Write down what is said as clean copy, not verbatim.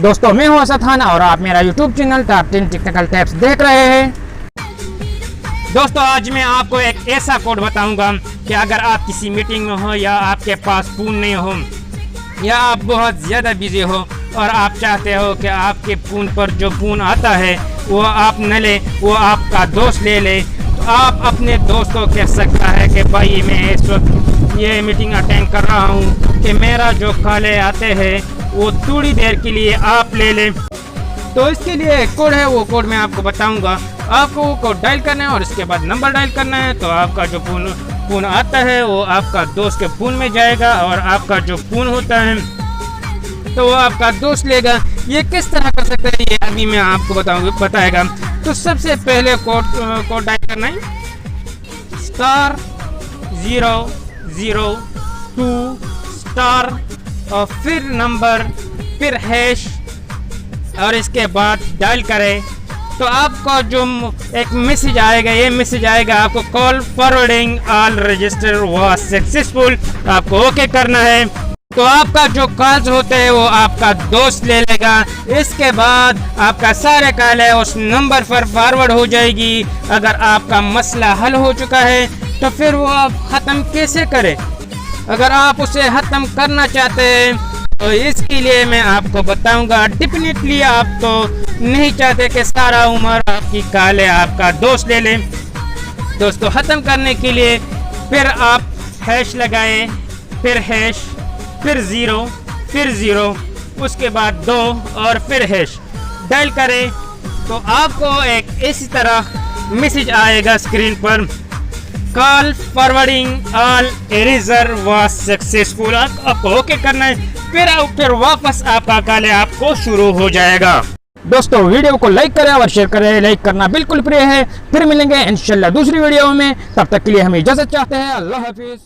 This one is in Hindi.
दोस्तों मैं हूं असद खान और आप मेरा YouTube channel top 10 technical tips देख रहे हैं। दोस्तों आज मैं आपको एक ऐसा कोड बताऊंगा कि अगर आप किसी मीटिंग में हो या आपके पास फ़ोन नहीं हो या आप बहुत ज़्यादा बिजी हो और आप चाहते हो कि आपके फ़ोन पर जो फ़ोन आता है वो आप न ले, वो आपका दोस्त ले ले, तो आप अपने दोस्त को कह सकता है कि भाई मैं इस वक्त ये मीटिंग अटेंड कर रहा हूँ कि मेरा जो कॉलें आते हैं वो थोड़ी देर के लिए आप ले लें। तो इसके लिए एक कोड है, वो कोड मैं आपको बताऊंगा। आपको वो कोड डायल करना है और इसके बाद नंबर डायल करना है, तो आपका जो फ़ोन आता है वो आपका दोस्त के फ़ोन में जाएगा और आपका जो फ़ोन होता है तो वो आपका दोस्त लेगा। ये किस तरह कर सकते हैं ये अभी मैं आपको बताएगा। तो सबसे पहले कोड डायल करना है *002* और फिर नंबर फिर हैश और इसके बाद डायल करें तो आपको जो एक मैसेज आएगा, ये मैसेज आएगा आपको call forwarding all register was successful. आपको ओके करना है तो आपका जो कॉल्स होते हैं वो आपका दोस्त ले लेगा। इसके बाद आपका सारे कॉल है उस नंबर पर फॉरवर्ड हो जाएगी। अगर आपका मसला हल हो चुका है तो फिर वो आप ख़त्म कैसे करें। अगर आप उसे ख़त्म करना चाहते हैं तो इसके लिए मैं आपको बताऊंगा। डेफिनेटली आप तो नहीं चाहते कि सारा उम्र आपकी कॉलें आपका दोस्त ले लें। दोस्तों ख़त्म करने के लिए फिर आप हैश लगाएं, फिर हैश, फिर 0, फिर 0, उसके बाद 2 और फिर हैश डायल करें तो आपको एक इसी तरह मैसेज आएगा स्क्रीन पर, call forwarding all eraser was successful. आपको ओके करना है, फिर वापस आपका कॉल आपको शुरू हो जाएगा। दोस्तों वीडियो को लाइक करें और शेयर करें, लाइक करना बिल्कुल फ्री है। फिर मिलेंगे इंशाल्लाह दूसरी वीडियो में, तब तक के लिए हमें इजाजत चाहते हैं। अल्लाह हाफिज।